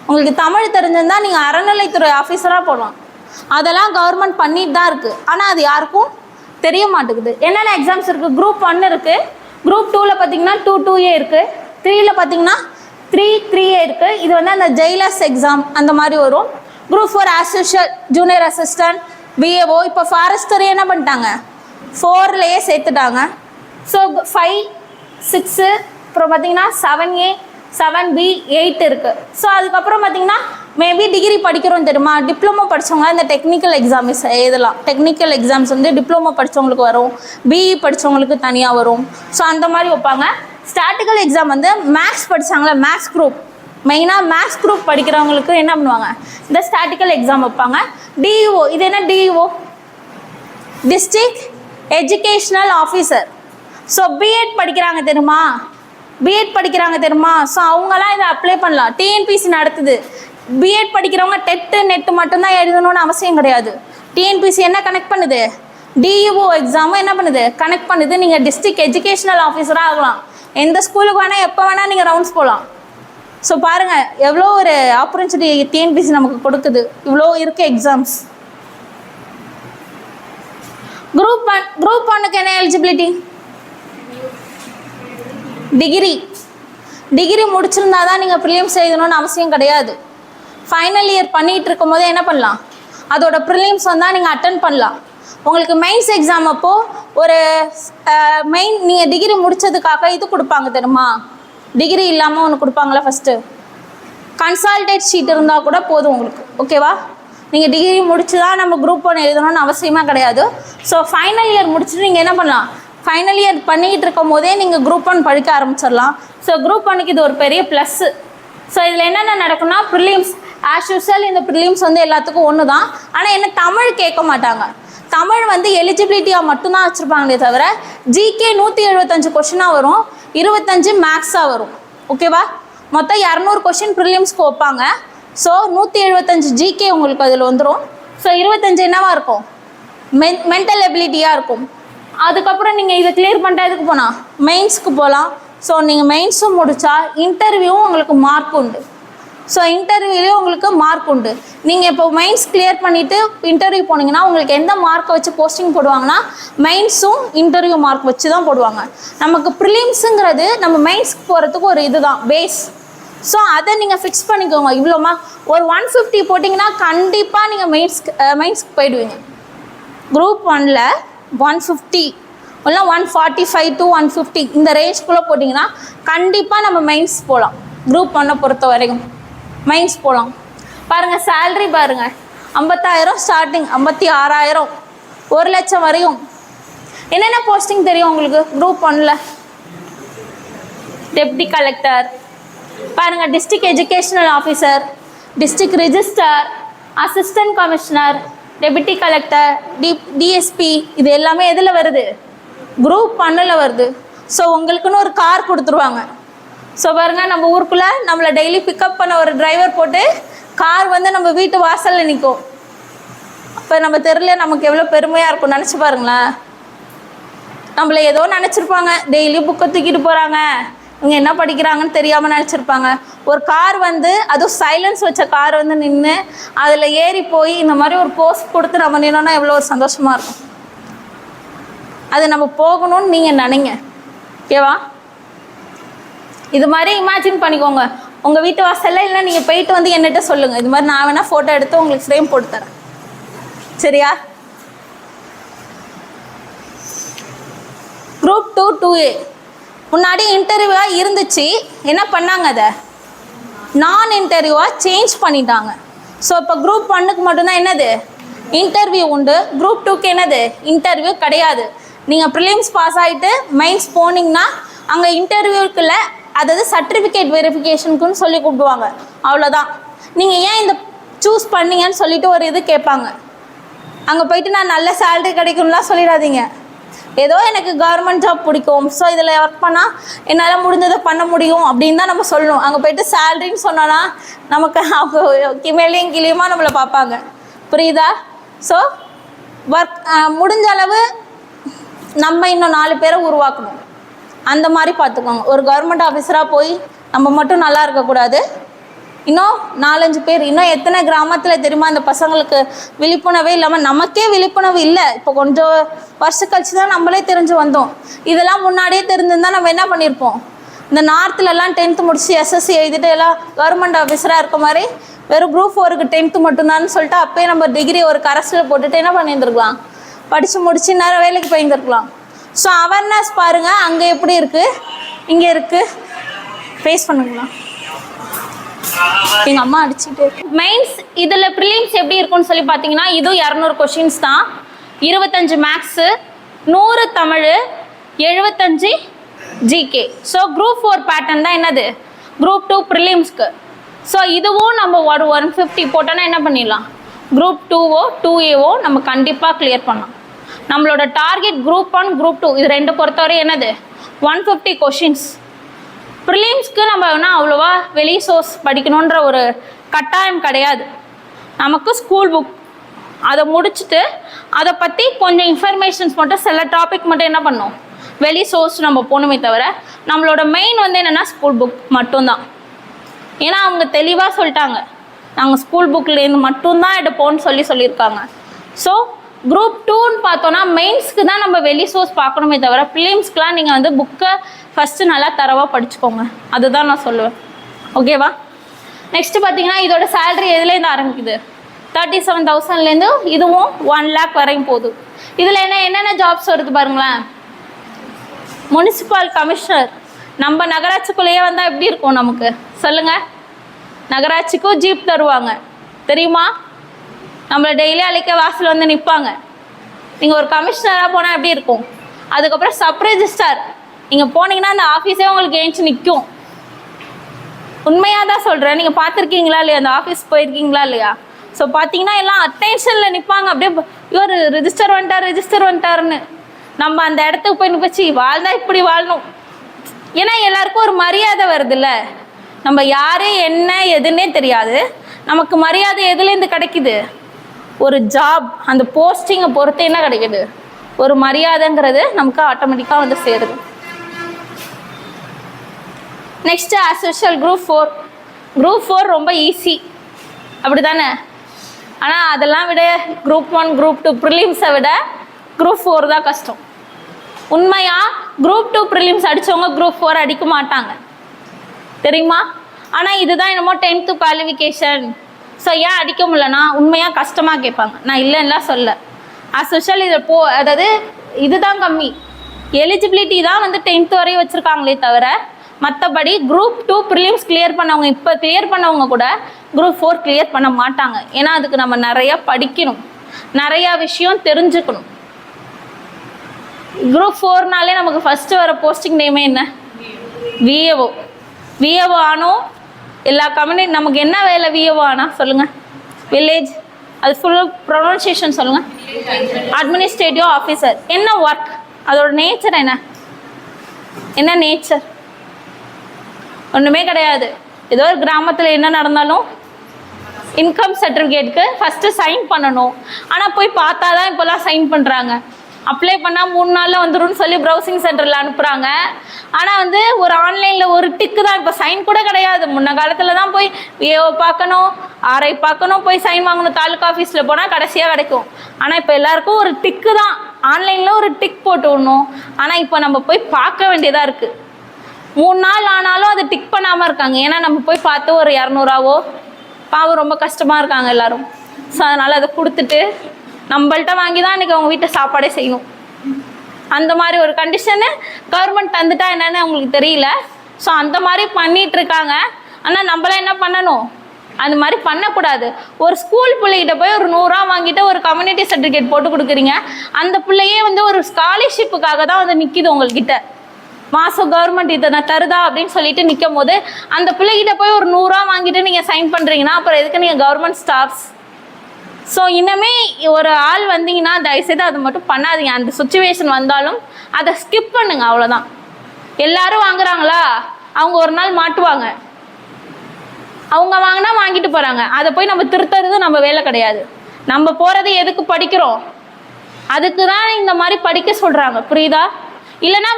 உங்களுக்கு தமிழ் தெரிஞ்சிருந்தால் நீங்கள் அறநிலைத்துறை ஆஃபீஸராக போடலாம். அதெல்லாம் கவர்மெண்ட் பண்ணிட்டு தான் இருக்குது, ஆனால் அது யாருக்கும் தெரிய மாட்டேங்குது. என்னென்ன எக்ஸாம்ஸ் இருக்குது, குரூப் 1 இருக்குது, குரூப் 2ல் பார்த்தீங்கன்னா 2A இருக்குது, 3ல் பார்த்தீங்கன்னா 3A இருக்குது. இது வந்து அந்த ஜெயிலர்ஸ் எக்ஸாம் அந்த மாதிரி வரும். Group 4 as usual junior assistant, VAO. இப்போ ஃபாரஸ்டர் என்ன பண்ணிட்டாங்க, 4லேயே சேர்த்துட்டாங்க. ஸோ 5, 6, அப்புறம் பார்த்தீங்கன்னா 7A, 7B, 8 இருக்குது. ஸோ அதுக்கப்புறம் பார்த்தீங்கன்னா மேபி டிகிரி படிக்கிறோம் தெரியுமா, டிப்ளமோ படித்தவங்க இந்த டெக்னிக்கல் எக்ஸாம்ஸ் எழுதலாம். டெக்னிக்கல் எக்ஸாம்ஸ் வந்து டிப்ளமோ படித்தவங்களுக்கு வரும், பிஇ படித்தவங்களுக்கு தனியாக வரும். ஸோ அந்த மாதிரி வைப்பாங்க. ஸ்டாட்டிக்கல் எக்ஸாம் வந்து மேக்ஸ் படித்தாங்களே, மேக்ஸ் குரூப், மெயினாக மேக்ஸ் குரூப் படிக்கிறவங்களுக்கு என்ன பண்ணுவாங்க, இந்த ஸ்டாட்டிக்கல் எக்ஸாம் வைப்பாங்க. டிஇஓ, இது என்ன DEO, district educational officer. So BEd படிக்கிறாங்க தெரியுமா, பிஎட் படிக்கிறாங்க தெரியுமா, ஸோ அவங்களாம் இதை அப்ளை பண்ணலாம். டிஎன்பிசி நடத்துது. பிஎட் படிக்கிறவங்க நெட்டு மட்டும்தான் எழுதணும்னு அவசியம் கிடையாது. டிஎன்பிசி என்ன கனெக்ட் பண்ணுது, டிஇஓ எக்ஸாமும் என்ன பண்ணுது, கனெக்ட் பண்ணுது. நீங்கள் டிஸ்ட்ரிக்ட் எஜுகேஷ்னல் ஆஃபீஸராக ஆகலாம். எந்த ஸ்கூலுக்கு வேணால் எப்போ வேணால் நீங்கள் ரவுண்ட்ஸ் போகலாம். ஸோ பாருங்கள் எவ்வளோ ஒரு ஆப்பர்ச்சுனிட்டி டிஎன்பிசி நமக்கு கொடுக்குது. இவ்வளோ இருக்குது எக்ஸாம்ஸ். குரூப் 1க்கு என்ன எலிஜிபிலிட்டி, டிகிரி முடிச்சிருந்தா தான் நீங்கள் ப்ரிலிம்ஸ் எழுதணும்னு அவசியம் கிடையாது. ஃபைனல் இயர் பண்ணிகிட்டு இருக்கும் போதே என்ன பண்ணலாம், அதோட ப்ரிலிம்ஸ் வந்தால் நீங்கள் அட்டன் பண்ணலாம். உங்களுக்கு மெயின்ஸ் எக்ஸாம் அப்போது ஒரு நீங்கள் டிகிரி முடித்ததுக்காக இது கொடுப்பாங்க தெரியுமா, டிகிரி இல்லாமல் ஒன்று கொடுப்பாங்களா, ஃபஸ்ட்டு கன்சால்டேட் ஷீட் இருந்தால் கூட போதும் உங்களுக்கு. ஓகேவா, நீங்கள் டிகிரி முடிச்சு தான் நம்ம குரூப் 1 எழுதணும்னு அவசியமாக கிடையாது. ஸோ ஃபைனல் இயர் முடிச்சுட்டு நீங்கள் என்ன பண்ணலாம், ஃபைனல் இயர் பண்ணிக்கிட்டு இருக்கும் போதே நீங்கள் குரூப் 1 படிக்க ஆரம்பிச்சிடலாம். ஸோ குரூப் 1க்கு இது ஒரு பெரிய ப்ளஸ்ஸு. ஸோ இதில் என்னென்ன நடக்கும்னா, ப்ரிலிம்ஸ் ஆஸ் யூஷுவல், இந்த ப்ரிலிம்ஸ் வந்து எல்லாத்துக்கும் ஒன்று தான். ஆனால் என்ன தமிழ் கேட்க மாட்டாங்க. தமிழ் வந்து எலிஜிபிலிட்டியாக மட்டும்தான் வச்சுருப்பாங்களே தவிர ஜிகே 175 கொஷினாக வரும், 25 மேக்ஸாக வரும். ஓகேவா, மொத்தம் 200 கொஷின் ப்ரிலிம்ஸ்க்கு வைப்பாங்க. ஸோ 175 ஜிகே உங்களுக்கு அதில் வந்துடும். ஸோ 25 என்னவாக இருக்கும், மென்டல் எபிலிட்டியாக இருக்கும். அதுக்கப்புறம் நீங்கள் இதை கிளியர் பண்ணிட்டு எதுக்கு போனால் மெயின்ஸ்க்கு போகலாம். ஸோ நீங்கள் மெயின்ஸும் முடித்தா இன்டர்வியூவும் உங்களுக்கு மார்க் உண்டு. ஸோ இன்டர்வியூலேயும் உங்களுக்கு மார்க் உண்டு. நீங்கள் இப்போ மெயின்ஸ் கிளியர் பண்ணிவிட்டு இன்டர்வியூ போனீங்கன்னா உங்களுக்கு எந்த மார்க்கை வச்சு போஸ்டிங் போடுவாங்கன்னா மெயின்ஸும் இன்டர்வியூ மார்க் வச்சு தான் போடுவாங்க. நமக்கு ப்ரிலிம்ஸுங்கிறது நம்ம மெயின்ஸ்க்கு போகிறதுக்கு ஒரு இதுதான் பேஸ். ஸோ அதை நீங்கள் ஃபிக்ஸ் பண்ணிக்கோங்க. இவ்வளோமா ஒரு 150 போட்டிங்கன்னா கண்டிப்பாக நீங்கள் மெயின்ஸ்க்கு போயிடுவீங்க. குரூப் 1ல் 150 இல்லை 145 to 150 இந்த ரேஞ்ச்குள்ளே போட்டிங்கன்னா கண்டிப்பாக நம்ம மெயின்ஸ் போகலாம். குரூப் 1 பொறுத்த வரைக்கும் மெயின்ஸ் போகலாம். பாருங்கள் சேல்ரி பாருங்கள், 50,000 ஸ்டார்டிங், 56,000, 1 லட்சம் வரையும். என்னென்ன போஸ்டிங் தெரியும் உங்களுக்கு குரூப் 1ல், டெப்டி கலெக்டர் பாருங்கள், district educational officer, district register, assistant commissioner, deputy collector, DSP, இது எல்லாமே எதில் வருது? குரூப் 1ல் வருது. ஸோ உங்களுக்குன்னு ஒரு கார் கொடுத்துருவாங்க. ஸோ பாருங்க, நம்ம ஊருக்குள்ளே நம்மளை டெய்லி பிக்கப் பண்ண ஒரு டிரைவர் போட்டு கார் வந்து நம்ம வீட்டு வாசலில் நிற்கும். அப்போ நம்ம தெருல நமக்கு எவ்வளோ பெருமையாக இருக்கும் நினச்சி பாருங்களேன். நம்மளை ஏதோ நினச்சிருப்பாங்க, டெய்லி புக்கை தூக்கிட்டு போகிறாங்க, இவங்க என்ன படிக்கிறாங்கன்னு தெரியாமல் நினச்சிருப்பாங்க. ஒரு கார் வந்து அதுவும் சைலன்ஸ் வச்ச கார் வந்து நின்று அதில் ஏறி போய் இந்த மாதிரி ஒரு போஸ்ட் கொடுத்து நம்ம நின்னோன்னா எவ்வளோ ஒரு சந்தோஷமாக இருக்கும். அது நம்ம போகணும்னு நீங்கள் நினைங்க. ஓகேவா? இது மாதிரி இமேஜின் பண்ணிக்கோங்க. உங்கள் வீட்டு வாசலில் இல்லை, நீங்கள் போயிட்டு வந்து என்கிட்ட சொல்லுங்கள். இது மாதிரி நான் வேணால் ஃபோட்டோ எடுத்து உங்களுக்கு ஃப்ரேம் போட்டு தரேன். சரியா? குரூப் 2 2A முன்னாடி இன்டர்வியூவாக இருந்துச்சு. என்ன பண்ணாங்க? அதை நான் இன்டர்வியூவாக சேஞ்ச் பண்ணிட்டாங்க. ஸோ இப்போ குரூப் 1க்கு மட்டும்தான் என்னது இன்டர்வியூ உண்டு. குரூப் 2க்கு என்னது இன்டர்வியூ கிடையாது. நீங்கள் ப்ரிலிம்ஸ் பாஸ் ஆகிட்டு மெயின்ஸ் போனீங்கன்னா அங்கே இன்டர்வியூக்குள்ள அதாவது சர்டிஃபிகேட் வெரிஃபிகேஷனுக்குன்னு சொல்லி கூப்பிடுவாங்க. அவ்வளோதான். நீங்கள் ஏன் இந்த சூஸ் பண்ணீங்கன்னு சொல்லிட்டு ஒரு இது கேட்பாங்க. அங்கே போயிட்டு நான் நல்ல சேலரி கிடைக்கும்லாம் சொல்லிடாதீங்க. ஏதோ எனக்கு கவர்மெண்ட் ஜாப் பிடிக்கும், ஸோ இதில் ஒர்க் பண்ணால் என்னால் முடிஞ்சதை பண்ண முடியும் அப்படின்னு தான் நம்ம சொல்லணும். அங்கே போயிட்டு சேலரின்னு சொன்னோன்னா நமக்கு அவங்க மேலேயும் கீழேயுமா நம்மளை பார்ப்பாங்க. புரியுதா? ஸோ ஒர்க் முடிஞ்ச அளவு நம்ம இன்னும் 4 பேரை உருவாக்கணும். அந்த மாதிரி பார்த்துக்கோங்க. ஒரு கவர்மெண்ட் ஆஃபீஸராக போய் நம்ம மட்டும் நல்லா இருக்கக்கூடாது. இன்னும் 4-5 பேர், இன்னும் எத்தனை கிராமத்தில் தெரியுமா அந்த பசங்களுக்கு விழிப்புணர்வே இல்லாமல், நமக்கே விழிப்புணர்வு இல்லை. இப்போ கொஞ்சம் வருஷம் கழிச்சு தான் நம்மளே தெரிஞ்சு வந்தோம். இதெல்லாம் முன்னாடியே தெரிஞ்சிருந்தால் நம்ம என்ன பண்ணியிருப்போம்? இந்த நார்த்துலலாம் 10th முடிச்சு எஸ்எஸ்சி எழுதிட்டு எல்லாம் கவர்மெண்ட் ஆஃபீஸராக இருக்க மாதிரி வெறும் குரூப் 4க்கு 10th மட்டும்தான்னு சொல்லிட்டு அப்போயே நம்ம டிகிரி ஒரு கரஸில் போட்டுட்டு என்ன பண்ணியிருந்துருக்கலாம்? படித்து முடிச்சு நேரம் வேலைக்கு போயிருந்துருக்கலாம். ஸோ அவேர்னஸ் பாருங்கள், அங்கே எப்படி இருக்குது, இங்கே இருக்குது. ஃபேஸ் பண்ணுங்களா? எங்கள் அம்மா அடிச்சுட்டு மெயின்ஸ். இதில் ப்ரிலிம்ஸ் எப்படி இருக்குன்னு சொல்லி பார்த்தீங்கன்னா, இதுவும் 200 கொஷின்ஸ் தான். 25 maths, 100 Tamil, 75 GK. So group 4 pattern தான் என்னது குரூப் 2 ப்ரிலிம்ஸ்க்கு. ஸோ இதுவும் நம்ம ஒரு 150 போட்டோன்னா என்ன பண்ணிடலாம்? குரூப் 2ஓ 2Aவோ நம்ம கண்டிப்பாக கிளியர் பண்ணலாம். நம்மளோட டார்கெட் குரூப் 1 குரூப் 2 இது 2 பொறுத்தவரை என்னது 150 கொஷின்ஸ். ப்ரிலிம்ஸ்க்கு நம்ம வேணால் அவ்வளோவா வெளி சோர்ஸ் படிக்கணுன்ற ஒரு கட்டாயம் கிடையாது. நமக்கு ஸ்கூல் புக் அதை முடிச்சுட்டு அதை பற்றி கொஞ்சம் இன்ஃபர்மேஷன்ஸ் மட்டும் சில டாபிக் மட்டும் என்ன பண்ணோம் வெளி சோர்ஸ் நம்ம போகணுமே தவிர, நம்மளோட மெயின் வந்து என்னென்னா ஸ்கூல் புக் மட்டும்தான். ஏன்னா அவங்க தெளிவாக சொல்லிட்டாங்க, நாங்கள் ஸ்கூல் புக்லேருந்து மட்டும்தான் எடுப்போம்னு சொல்லியிருக்காங்க. ஸோ குரூப் 2ன்னு பார்த்தோன்னா மெயின்ஸ்க்கு தான் நம்ம வெளி சோர்ஸ் பார்க்கணுமே தவிர, ப்ரிலிம்ஸ்க்குலாம் நீங்கள் வந்து புக்கை ஃபஸ்ட்டு நல்லா தரவாக படிச்சுக்கோங்க. அதுதான் நான் சொல்லுவேன். ஓகேவா? நெக்ஸ்ட்டு பார்த்தீங்கன்னா இதோட சேலரி எதுலேருந்து ஆரம்பிக்குது? 37,000லேருந்து இதுவும் 1 lakh வரையும் போகுது. இதில் என்னென்ன ஜாப்ஸ் வருது பாருங்களேன். Municipal commissioner. நம்ம நகராட்சிக்குள்ளேயே வந்தால் எப்படி இருக்கும் நமக்கு சொல்லுங்கள்? நகராட்சிக்கும் ஜீப் தருவாங்க தெரியுமா? நம்மளை டெய்லி அழைக்க வாசல் வந்து நிற்பாங்க. நீங்கள் ஒரு கமிஷனராக போனால் எப்படி இருக்கும்? அதுக்கப்புறம் சப் ரெஜிஸ்டார். நீங்கள் போனீங்கன்னா அந்த ஆஃபீஸே உங்களுக்கு ஏஞ்சி நிற்கும். உண்மையாக தான் சொல்கிறேன். நீங்கள் பார்த்துருக்கீங்களா இல்லையா? அந்த ஆஃபீஸ் போயிருக்கீங்களா இல்லையா? ஸோ பார்த்தீங்கன்னா எல்லாம் அட்டென்ஷனில் நிற்பாங்க. அப்படியே இவர் ரெஜிஸ்டர் வந்துட்டாருன்னு நம்ம அந்த இடத்துக்கு போய் நிற்கச்சி வாழ்ந்தால் இப்படி வாழணும். ஏன்னா எல்லாருக்கும் ஒரு மரியாதை வருதுல்ல. நம்ம யார் என்ன எதுன்னே தெரியாது, நமக்கு மரியாதை எதுலேருந்து கிடைக்குது? ஒரு ஜாப், அந்த போஸ்டிங்கை பொறுத்து என்ன கிடைக்குது? ஒரு மரியாதைங்கிறது நமக்கு ஆட்டோமேட்டிக்காக வந்து சேருது. Next as usual group 4. Group 4 ரொம்ப ஈஸி, அப்படி தானே? ஆனால் அதெல்லாம் விட குரூப் 1 குரூப் 2 ப்ரிலிம்ஸை விட குரூப் 4 தான் கஷ்டம். உண்மையாக குரூப் 2 ப்ரிலிம்ஸ் அடித்தவங்க குரூப் 4 அடிக்க மாட்டாங்க தெரியுமா? ஆனால் இதுதான் என்னமோ 10th குவாலிஃபிகேஷன், ஸோ ஏன் அடிக்க முடியலன்னா உண்மையாக கஷ்டமாக கேட்பாங்க. நான் இல்லைன்னா சொல்ல. ஆஸ் யூஷுவல் இதை அதாவது இதுதான் கம்மி. எலிஜிபிலிட்டி தான் வந்து 10th வரையும் வச்சுருக்காங்களே தவிர, மற்றபடி குரூப் 2 ப்ரிலிம்ஸ் கிளியர் பண்ணவங்க, இப்போ கிளியர் பண்ணவங்க கூட குரூப் 4 கிளியர் பண்ண மாட்டாங்க. ஏன்னா அதுக்கு நம்ம நிறையா படிக்கணும், நிறையா விஷயம் தெரிஞ்சுக்கணும். குரூப் 4னாலே நமக்கு ஃபஸ்ட்டு வர போஸ்டிங் நேமே என்ன? விஏஓ. விஏஓ ஆனோம் எல்லா கம்யூனிட்டி. நமக்கு என்ன வேலை விஏஓ ஆனால் சொல்லுங்கள்? வில்லேஜ் அது ஃபுல்லாக ப்ரொனன்சியேஷன் சொல்லுங்கள். Administrative officer. என்ன ஒர்க், அதோட நேச்சர் என்ன நேச்சர்? ஒன்றுமே கிடையாது. ஏதோ ஒரு கிராமத்தில் என்ன நடந்தாலும் இன்கம் சர்டிஃபிகேட்டுக்கு ஃபஸ்ட்டு சைன் பண்ணணும். ஆனால் போய் பார்த்தா தான் இப்போல்லாம் சைன் பண்ணுறாங்க. அப்ளை பண்ணால் 3 நாளில் வந்துடும் சொல்லி ப்ரௌசிங் சென்டரில் அனுப்புகிறாங்க. ஆனால் வந்து ஒரு ஆன்லைனில் ஒரு டிக்கு தான், இப்போ சைன் கூட கிடையாது. முன்ன காலத்தில் தான் போய் ஏஓ பார்க்கணும், ஆர்ஐ பார்க்கணும், போய் சைன் வாங்கணும். தாலுக்கா ஆஃபீஸில் போனால் கடைசியாக கிடைக்கும். ஆனால் இப்போ எல்லாருக்கும் ஒரு டிக்கு தான், ஆன்லைனில் ஒரு டிக் போட்டு விடணும். ஆனால் இப்போ நம்ம போய் பார்க்க வேண்டியதாக இருக்குது. 3 நாள் ஆனாலும் அதை டிக் பண்ணாமல் இருக்காங்க. ஏன்னா நம்ம போய் பார்த்து ஒரு 200 பாவம் ரொம்ப கஷ்டமாக இருக்காங்க எல்லோரும். ஸோ அதனால் அதை கொடுத்துட்டு நம்மள்ட்ட வாங்கி தான் இன்றைக்கி அவங்க வீட்டை சாப்பாடே செய்யணும். அந்த மாதிரி ஒரு கண்டிஷனு கவர்மெண்ட் தந்துட்டா என்னென்னு அவங்களுக்கு தெரியல. ஸோ அந்த மாதிரி பண்ணிகிட்ருக்காங்க. ஆனால் நம்மளாம் என்ன பண்ணணும், அந்த மாதிரி பண்ணக்கூடாது. ஒரு ஸ்கூல் பிள்ளைகிட்ட போய் ஒரு 100 ரூபா வாங்கிட்டு ஒரு கம்யூனிட்டி சர்டிஃபிகேட் போட்டு கொடுக்குறீங்க. அந்த பிள்ளையே வந்து ஒரு ஸ்காலர்ஷிப்புக்காக தான் வந்து நிற்கிது உங்கள்கிட்ட. மாதம் கவர்மெண்ட் இதை நான் தருதா அப்படின்னு சொல்லிட்டு நிற்கும் போது அந்த பிள்ளைகிட்ட போய் ஒரு 100 ரூபா வாங்கிட்டு நீங்கள் சைன் பண்ணுறீங்கன்னா அப்புறம் எதுக்கு நீங்கள் கவர்மெண்ட் ஸ்டாஃப்ஸ்? ஸோ இன்னமே ஒரு ஆள் வந்தீங்கன்னா தயவுசெய்து அதை மட்டும் பண்ணாதீங்க. அந்த சுச்சுவேஷன் வந்தாலும் அதை ஸ்கிப் பண்ணுங்க, அவ்வளோதான். எல்லாரும் வாங்குறாங்களா, அவங்க ஒரு நாள் மாட்டுவாங்க. அவங்க வாங்கினா வாங்கிட்டு போகிறாங்க. அதை போய் நம்ம திருத்துறது நம்ம வேலை கிடையாது. நம்ம போகிறது எதுக்கு படிக்கிறோம், அதுக்கு தான் இந்த மாதிரி படிக்க சொல்கிறாங்க. புரியுதா? இல்லைன்னா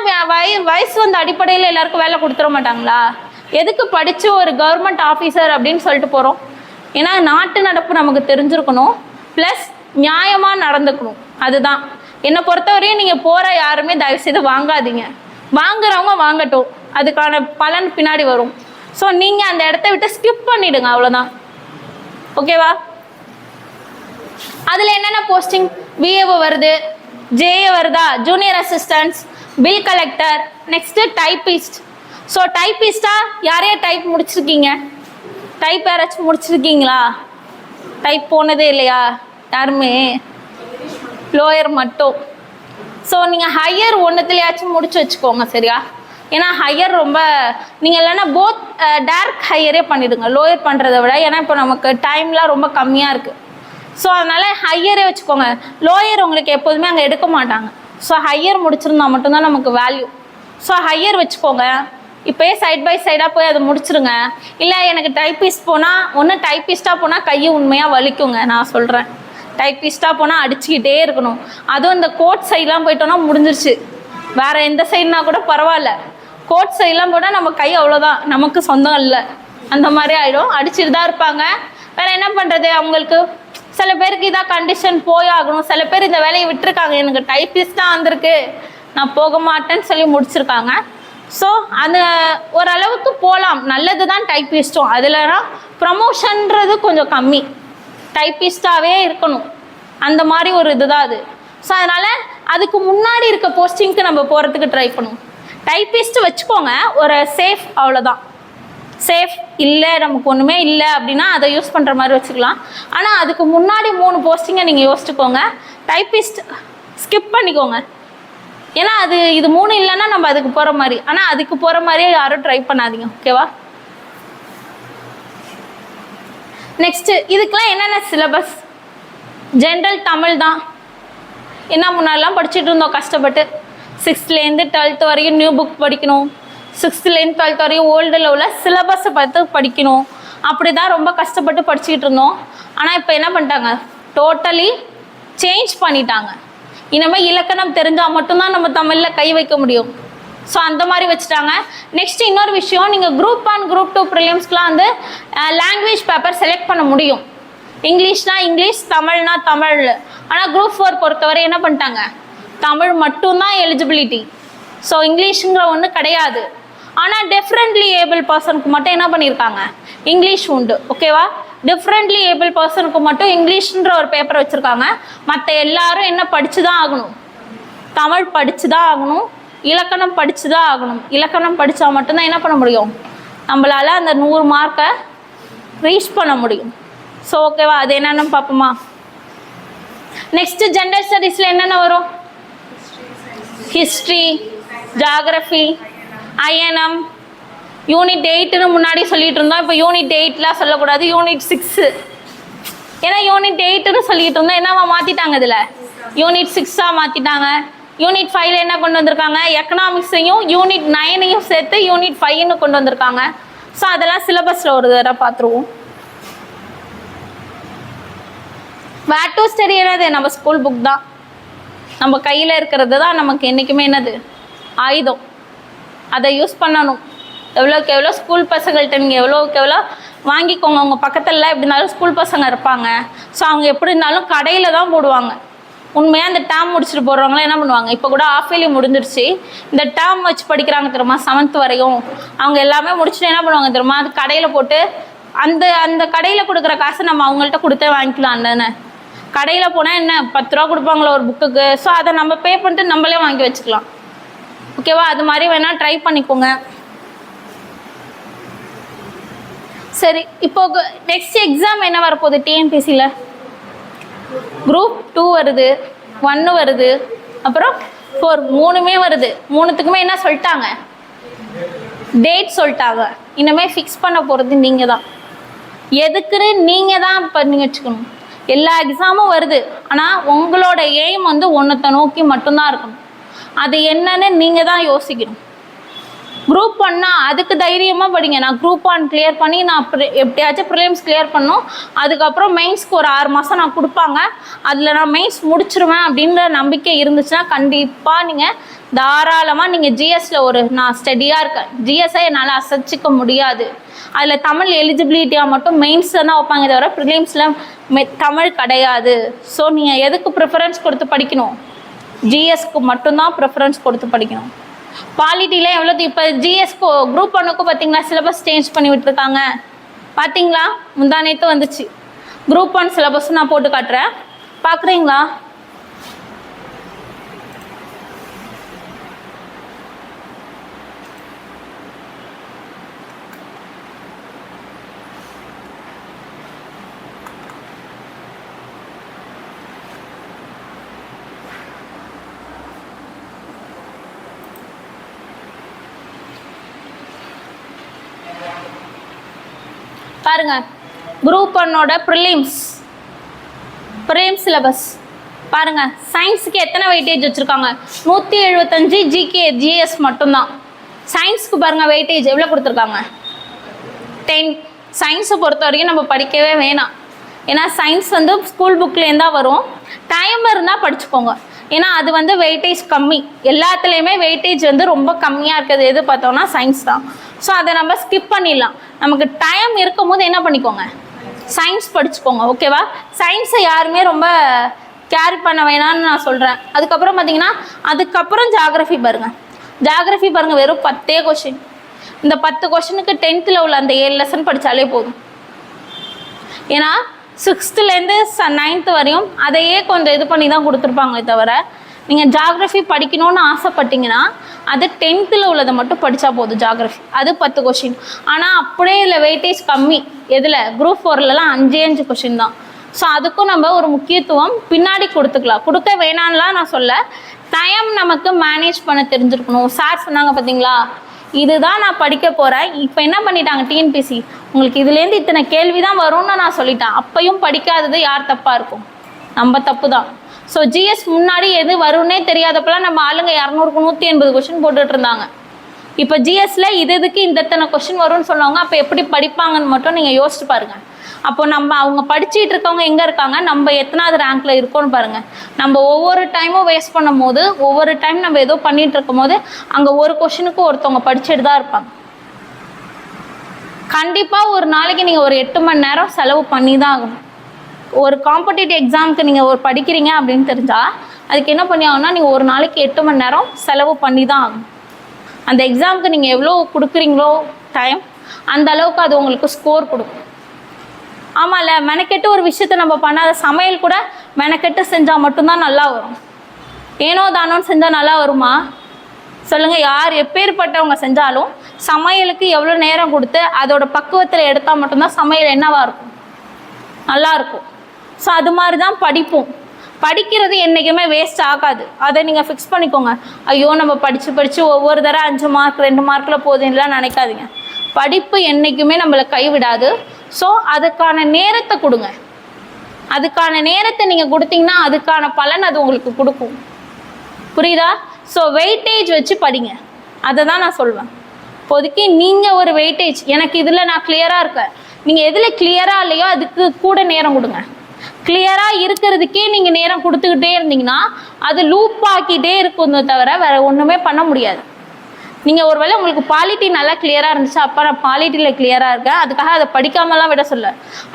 வயசு வந்த அடிப்படையில் எல்லாருக்கும் வேலை கொடுத்துட மாட்டாங்களா? எதுக்கு படித்து ஒரு கவர்மெண்ட் ஆஃபீஸர் அப்படின்னு சொல்லிட்டு போகிறோம்? ஏன்னா நாட்டு நடப்பு நமக்கு தெரிஞ்சிருக்கணும், ப்ளஸ் நியாயமாக நடந்துக்கணும். அதுதான் என்னை பொறுத்தவரையும். நீங்கள் போகிற யாருமே தயவுசெய்து வாங்காதீங்க. வாங்குறவங்க வாங்கட்டும், அதுக்கான பலன் பின்னாடி வரும். ஸோ நீங்கள் அந்த இடத்த விட்டு ஸ்கிப் பண்ணிவிடுங்க, அவ்வளோதான். ஓகேவா? அதில் என்னென்ன போஸ்டிங்? பிஏஓ வருது, ஜேஏ வருதா, junior assistants, bill collector, next typist. So டைப்பிஸ்ட்டாக யாரையா டைப் முடிச்சிருக்கீங்க? டைப் யாராச்சும் முடிச்சிருக்கீங்களா? டைப் போனதே இல்லையா யாருமே? லோயர் மட்டும். ஸோ நீங்கள் ஹையர் ஒன்றுத்துலையாச்சும் முடிச்சு வச்சுக்கோங்க, சரியா? ஏன்னா ஹையர் ரொம்ப நீங்கள் இல்லைன்னா போத் டேரக்ட் ஹையரே பண்ணிவிடுங்க லோயர் பண்ணுறதை விட. ஏன்னா இப்போ நமக்கு டைம்லாம் ரொம்ப கம்மியாக இருக்குது. ஸோ அதனால் ஹையரே வச்சுக்கோங்க. லோயர் உங்களுக்கு எப்போதுமே அங்கே எடுக்க மாட்டாங்க. ஸோ ஹையர் முடிச்சிருந்தா மட்டும்தான் நமக்கு வேல்யூ. ஸோ ஹையர் வச்சுக்கோங்க. இப்போயே சைட் பை சைடாக போய் அதை முடிச்சிருங்க. இல்லை எனக்கு டைப்பிஸ்ட் போனால், ஒன்று டைப்பிஸ்ட்டாக போனால் கையை உண்மையாக வலிக்குங்க. நான் சொல்கிறேன், டைப்பிஸ்ட்டாக போனால் அடிச்சுக்கிட்டே இருக்கணும். அதுவும் இந்த கோட் சைட்லாம் போயிட்டோன்னா முடிஞ்சிருச்சு. வேறு எந்த சைடுனா கூட பரவாயில்ல, கோட் சைட்லாம் போனால் நம்ம கை அவ்வளோதான், நமக்கு சொந்தம் இல்லை. அந்த மாதிரி ஆகிடும், அடிச்சுட்டு தான் இருப்பாங்க. வேறு என்ன பண்ணுறது? அவங்களுக்கு சில பேருக்கு இதாக கண்டிஷன் போய் ஆகணும். சில பேர் இந்த வேலையை விட்டுருக்காங்க, எனக்கு டைப்பிஸ்ட்டாக வந்திருக்கு நான் போக மாட்டேன்னு சொல்லி முடிச்சிருக்காங்க. ஸோ அந்த ஓரளவுக்கு போகலாம், நல்லது தான் டைப்பிஸ்ட்டும். அதில்னா ப்ரமோஷன்றது கொஞ்சம் கம்மி, டைப்பிஸ்டாகவே இருக்கணும், அந்த மாதிரி ஒரு இதுதான் அது. ஸோ அதனால் அதுக்கு முன்னாடி இருக்க போஸ்டிங்க்கு நம்ம போகிறதுக்கு ட்ரை பண்ணுவோம். டைப்பிஸ்ட் வச்சுக்கோங்க, ஒரு சேஃப், அவ்வளோதான். சேஃப் இல்லை, நமக்கு ஒன்றுமே இல்லை அப்படின்னா அதை யூஸ் பண்ணுற மாதிரி வச்சுக்கலாம். ஆனால் அதுக்கு முன்னாடி 3 போஸ்டிங்கை நீங்கள் யோசிச்சுக்கோங்க. டைப்பிஸ்ட் ஸ்கிப் பண்ணிக்கோங்க. ஏன்னா இது 3 இல்லைன்னா நம்ம அதுக்கு போகிற மாதிரி. ஆனால் அதுக்கு போகிற மாதிரியே யாரும் ட்ரை பண்ணாதீங்க, ஓகேவா? நெக்ஸ்ட்டு இதுக்கெலாம் என்னென்ன சிலபஸ்? ஜென்ரல் தமிழ் தான். என்ன முன்னாடிலாம் படிச்சுட்டு இருந்தோம் கஷ்டப்பட்டு. 6th-லேருந்து 12th வரையும் நியூ புக் படிக்கணும், 6th-லேருந்து 12th வரையும் ஓல்டு லெவலில் சிலபஸை பார்த்து படிக்கணும். அப்படி தான் ரொம்ப கஷ்டப்பட்டு படிச்சுக்கிட்டு இருந்தோம். ஆனால் இப்போ என்ன பண்ணிட்டாங்க, டோட்டலி சேஞ்ச் பண்ணிட்டாங்க. இனிமேல் இலக்கணம் தெரிஞ்சால் மட்டும்தான் நம்ம தமிழில் கை வைக்க முடியும். ஸோ அந்த மாதிரி வச்சுட்டாங்க. நெக்ஸ்ட் இன்னொரு விஷயம், நீங்கள் குரூப் 1 குரூப் 2 ப்ரிலிம்ஸ்க்குலாம் வந்து லாங்குவேஜ் பேப்பர் செலக்ட் பண்ண முடியும். இங்கிலீஷ்னா இங்கிலீஷ், தமிழ்னா தமிழ். ஆனால் குரூப் 4 பொறுத்தவரை என்ன பண்ணிட்டாங்க, தமிழ் மட்டும்தான் எலிஜிபிலிட்டி. ஸோ இங்கிலீஷுங்கிற ஒன்று கிடையாது. ஆனால் டிஃப்ரெண்ட்லி ஏபிள் பர்சனுக்கு மட்டும் என்ன பண்ணியிருக்காங்க, இங்கிலீஷ் உண்டு, ஓகேவா? டிஃப்ரெண்ட்லி ஏபிள் பர்சனுக்கு மட்டும் இங்கிலீஷ்ன்ற ஒரு பேப்பர் வச்சுருக்காங்க. மற்ற எல்லாரும் என்ன படித்து தான் ஆகணும், தமிழ் படித்து தான் ஆகணும், இலக்கணம் படித்து தான் ஆகணும். இலக்கணம் படித்தா மட்டும்தான் என்ன பண்ண முடியும், நம்மளால் அந்த 100 மார்க்கை ரீச் பண்ண முடியும். ஸோ ஓகேவா? அது என்னென்னு பார்ப்போமா? நெக்ஸ்ட்டு ஜெண்டர் ஸ்டடீஸில் என்னென்ன வரும்? ஹிஸ்ட்ரி, ஜாகிரஃபி, ஐஎன்எம், யூனிட் 8ன்னு முன்னாடி சொல்லிட்டு இருந்தோம். இப்போ யூனிட் 8லாம் சொல்லக்கூடாது, யூனிட் 6. ஏன்னா யூனிட் 8ன்னு சொல்லிட்டு இருந்தோம், என்னவா மாற்றிட்டாங்க, இதில் யூனிட் 6ஆக மாற்றிட்டாங்க. யூனிட் 5ல என்ன கொண்டு வந்திருக்காங்க, எக்கனாமிக்ஸையும் யூனிட் 9ஐயும் சேர்த்து யூனிட் 5ன்னு கொண்டு வந்திருக்காங்க. ஸோ அதெல்லாம் சிலபஸில் ஒரு தடவை பார்த்துருவோம். வேர் டு ஸ்டடி என்னது, நம்ம ஸ்கூல் புக் தான். நம்ம கையில் இருக்கிறது தான் நமக்கு என்றைக்குமே என்னது, ஆயுதம். அதை யூஸ் பண்ணணும். எவ்வளோக்கு எவ்வளோ ஸ்கூல் பசங்கள்கிட்ட நீங்கள் எவ்வளோக்கு எவ்வளோ வாங்கிக்கோங்க. உங்கள் பக்கத்தில் எப்படி இருந்தாலும் ஸ்கூல் பசங்க இருப்பாங்க. ஸோ அவங்க எப்படி இருந்தாலும் கடையில் தான் போடுவாங்க. உண்மையாக அந்த டேர்ம் முடிச்சுட்டு போடுறவங்களாம் என்ன பண்ணுவாங்க, இப்போ கூட ஆஃப் இயர்லி முடிஞ்சிருச்சு, இந்த டேர்ம் வச்சு படிக்கிறாங்க தெரியுமா, 7th வரையும். அவங்க எல்லாமே முடிச்சுட்டு என்ன பண்ணுவாங்க தெரியுமா, அது கடையில் போட்டு அந்த அந்த கடையில் கொடுக்குற காசை நம்ம அவங்கள்ட்ட கொடுத்தே வாங்கிக்கலாம் தானே. கடையில் போனால் என்ன 10 ரூபா கொடுப்பாங்களோ ஒரு புக்குக்கு. ஸோ அதை நம்ம பே பண்ணிட்டு நம்மளே வாங்கி வச்சுக்கலாம். ஓகேவா, அது மாதிரி வேணால் ட்ரை பண்ணிக்கோங்க. சரி, இப்போ நெக்ஸ்ட் எக்ஸாம் என்ன வரப்போகுது டிஎன்பிசியில்? குரூப் 2 வருது, 1 வருது, அப்புறம் 4, 3மே வருது. 3த்துக்குமே என்ன சொல்லிட்டாங்க, டேட் சொல்லிட்டாங்க. இனிமேல் ஃபிக்ஸ் பண்ண போகிறது நீங்கள் தான். எதுக்குன்னு நீங்கள் தான் பண்ணி வச்சுக்கணும். எல்லா எக்ஸாமும் வருது, ஆனால் உங்களோட எய்ம் வந்து ஒன்றத்தை நோக்கி மட்டும்தான் இருக்கணும். அது என்னன்னு நீங்கள் தான் யோசிக்கணும். குரூப் 1னா அதுக்கு தைரியமாக படிங்க. நான் குரூப் 1 கிளியர் பண்ணி நான் எப்படியாச்சும் ப்ரிலிம்ஸ் கிளியர் பண்ணணும், அதுக்கப்புறம் மெயின்ஸ்க்கு ஒரு 6 மாதம் நான் கொடுப்பாங்க, அதில் நான் மெயின்ஸ் முடிச்சிருவேன் அப்படின்ற நம்பிக்கை இருந்துச்சுன்னா கண்டிப்பாக நீங்கள் தாராளமாக நீங்கள் ஜிஎஸ்சில் நான் ஸ்டடியாக இருக்கேன், ஜிஎஸ்ஸை என்னால் அசைச்சிக்க முடியாது, அதில் தமிழ் எலிஜிபிலிட்டியாக மட்டும் மெயின்ஸில் தான் வைப்பாங்க தவிர ப்ரிலிம்ஸில் தமிழ் கிடையாது. ஸோ நீங்கள் எதுக்கு ப்ரிஃபரன்ஸ் கொடுத்து படிக்கணும், ஜிஎஸ்க்கு மட்டும்தான் ப்ரிஃபரன்ஸ் கொடுத்து படிக்கணும். பாலிட்டியில் எவ்வளோ இப்போ ஜிஎஸ்க்கு குரூப் 1க்கும் பார்த்தீங்களா சிலபஸ் சேஞ்ச் பண்ணி விட்டுருக்காங்க, பார்த்தீங்களா, முந்தானேத்து வந்துச்சு. குரூப் 1 சிலபஸ் நான் போட்டு காட்டுறேன், பார்க்குறீங்களா? பாருங்க, குரூப் 1ஓட ப்ரிலிம்ஸ் சிலபஸ் பாருங்க. சயின்ஸுக்கு எத்தனை வெயிட்டேஜ் வச்சுருக்காங்க, 175 ஜிகே ஜிஎஸ் மட்டும்தான். சயின்ஸுக்கு பாருங்கள் வெயிட்டேஜ் எவ்வளோ கொடுத்துருக்காங்க, 10. சயின்ஸை பொறுத்த வரைக்கும் நம்ம படிக்கவே வேணாம், ஏன்னா சயின்ஸ் வந்து ஸ்கூல் புக்லேருந்து தான் வரும். டைம் இருந்தால் படிச்சுக்கோங்க, ஏன்னா அது வந்து வெயிட்டேஜ் கம்மி. எல்லாத்துலேயுமே வெயிட்டேஜ் வந்து ரொம்ப கம்மியாக இருக்கிறது எது பார்த்தோம்னா சயின்ஸ் தான். ஸோ அதை நம்ம ஸ்கிப் பண்ணிடலாம். நமக்கு டைம் இருக்கும் போது என்ன பண்ணிக்கோங்க, சயின்ஸ் படிச்சுக்கோங்க. ஓகேவா, சயின்ஸை யாருமே ரொம்ப கேர் பண்ண வேணான்னு நான் சொல்கிறேன். அதுக்கப்புறம் அதுக்கப்புறம் ஜாகிரஃபி பாருங்கள், வெறும் 10 கொஷின். இந்த 10 கொஷினுக்கு 10th உள்ள அந்த 7 லெசன் படித்தாலே போதும். ஏன்னா 6th-லேருந்து 9th வரையும் அதையே கொஞ்சம் இது பண்ணி தான் கொடுத்துருப்பாங்களே தவிர, நீங்கள் ஜாகிரஃபி படிக்கணும்னு ஆசைப்பட்டீங்கன்னா அது 10th உள்ளதை மட்டும் படித்தா போதும். ஜாகிரஃபி அது 10 கொஷின். ஆனால் அப்படியே இல்லை, வெயிட்டேஜ் கம்மி. எதில், குரூப் 4லலாம் 5 கொஷின் தான். ஸோ அதுக்கும் நம்ம ஒரு முக்கியத்துவம் பின்னாடி கொடுக்க வேணான்லாம் நான் சொல்ல. டைம் நமக்கு மேனேஜ் பண்ண தெரிஞ்சிருக்கணும். சார் சொன்னாங்க பார்த்தீங்களா, இதுதான் நான் படிக்க போகிறேன். இப்போ என்ன பண்ணிட்டாங்க டிஎன்பிசி, உங்களுக்கு இதுலேருந்து இத்தனை கேள்வி தான் வரும்னு நான் சொல்லிட்டேன். அப்பையும் படிக்காதது யார் தப்பாக இருக்கும், நம்ம தப்பு தான். ஸோ ஜிஎஸ் முன்னாடி எது வரும்னே தெரியாதப்பெல்லாம் நம்ம ஆளுங்க 200க்கு 180 கொஷின் போட்டுட்டு இருந்தாங்க. இப்போ ஜிஎஸ்ல இதுக்கு இத்தனை கொஷின் வரும்னு சொல்லுவாங்க. அப்போ எப்படி படிப்பாங்கன்னு மட்டும் நீங்கள் யோசிச்சு பாருங்கள். அப்போ அவங்க படிச்சுட்டு இருக்கவங்க எங்கே இருக்காங்க, நம்ம எத்தனாவது ரேங்க்ல இருக்கோன்னு பாருங்கள். நம்ம ஒவ்வொரு டைமும் வேஸ்ட் பண்ணும் போது, ஒவ்வொரு டைம் நம்ம ஏதோ பண்ணிட்டு இருக்கும் போது அங்கே ஒரு கொஷினுக்கு ஒருத்தவங்க படிச்சுட்டு தான் இருப்பாங்க. கண்டிப்பாக ஒரு நாளைக்கு நீங்கள் ஒரு 8 மணி நேரம் செலவு பண்ணி தான் ஆகணும். ஒரு காம்படிட்டிவ் எக்ஸாமுக்கு நீங்கள் படிக்கிறீங்க அப்படின்னு தெரிஞ்சால் அதுக்கு என்ன பண்ணி ஆகும்னா, நீங்கள் ஒரு நாளைக்கு 8 மணி நேரம் செலவு பண்ணி தான் ஆகணும். அந்த எக்ஸாமுக்கு நீங்கள் எவ்வளோ கொடுக்குறீங்களோ டைம், அந்த அளவுக்கு அது உங்களுக்கு ஸ்கோர் கொடுக்கும். ஆமாம்ல, மெனக்கெட்டு ஒரு விஷயத்தை நம்ம பண்ணாத, சமையல் கூட மெனக்கெட்டு செஞ்சால் மட்டும்தான் நல்லா வரும். ஏனோ தானோன்னு செஞ்சால் நல்லா வருமா சொல்லுங்கள்? யார் எப்பேற்பட்டவங்க செஞ்சாலும் சமையலுக்கு எவ்வளோ நேரம் கொடுத்து அதோட பக்குவத்தில் எடுத்தால் மட்டும்தான் சமையல் என்னவாக இருக்கும், நல்லாயிருக்கும். ஸோ அது மாதிரி தான் படிக்கிறது என்றைக்குமே வேஸ்ட் ஆகாது. அதை நீங்கள் ஃபிக்ஸ் பண்ணிக்கோங்க. ஐயோ நம்ம படித்து ஒவ்வொரு தடவை 5 மார்க் 2 மார்க்கில் போதுன்னெலாம் நினைக்காதீங்க. படிப்பு என்றைக்குமே நம்மளை கைவிடாது. ஸோ அதுக்கான நேரத்தை கொடுங்க. அதுக்கான நேரத்தை நீங்கள் கொடுத்தீங்கன்னா அதுக்கான பலன் அது உங்களுக்கு கொடுக்கும். புரியுதா? ஸோ வெயிட்டேஜ் வச்சு படிங்க, அதை தான் நான் சொல்வேன். இப்போதைக்கு நீங்கள் ஒரு வெயிட்டேஜ், எனக்கு இதில் நான் கிளியராக இருக்கேன், நீங்கள் எதில் கிளியராக இல்லையோ அதுக்கு கூட நேரம் கொடுங்க. கிளியராக இருக்கிறதுக்கே நீங்கள் நேரம் கொடுத்துக்கிட்டே இருந்தீங்கன்னா அது லூப் ஆக்கிட்டே இருக்குமே தவிர வேறு ஒன்றுமே பண்ண முடியாது. நீங்கள் ஒருவேளை உங்களுக்கு பாலிட்டி நல்லா கிளியராக இருந்துச்சு, அப்போ நான் பாலிட்டியில் கிளியராக இருக்கேன், அதுக்காக அதை படிக்காமலாம் விட சொல்ல.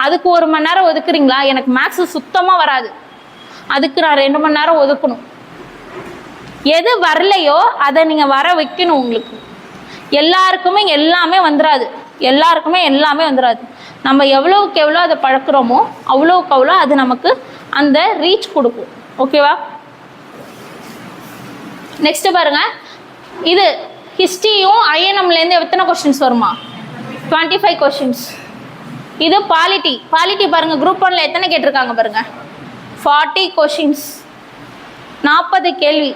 அதுக்கு 1 மணி நேரம் ஒதுக்குறீங்களா? எனக்கு மேக்ஸு சுத்தமாக வராது, அதுக்கு நான் 2 மணி நேரம் ஒதுக்கணும். எது வரலையோ அதை நீங்கள் வர வைக்கணும். உங்களுக்கு எல்லாருக்குமே எல்லாமே வந்துடாது, எல்லாருக்குமே எல்லாமே வந்துடாது. நம்ம எவ்வளோவுக்கு எவ்வளோ அதை பழக்கிறோமோ அவ்வளோவுக்கு அவ்வளோ அது நமக்கு அந்த ரீச் கொடுக்கும். ஓகேவா? நெக்ஸ்ட்டு பாருங்கள், இது ஹிஸ்ட்ரியும் ஐஎன்எம்லேருந்து எத்தனை கொஸ்டின்ஸ் வருமா? 25 கொஸ்டின்ஸ். இது பாலிட்டி. பாலிட்டி பாருங்கள், குரூப் 1ல் எத்தனை கேட்டிருக்காங்க பாருங்கள், 40 கொஸ்டின்ஸ், 40 கேள்வி.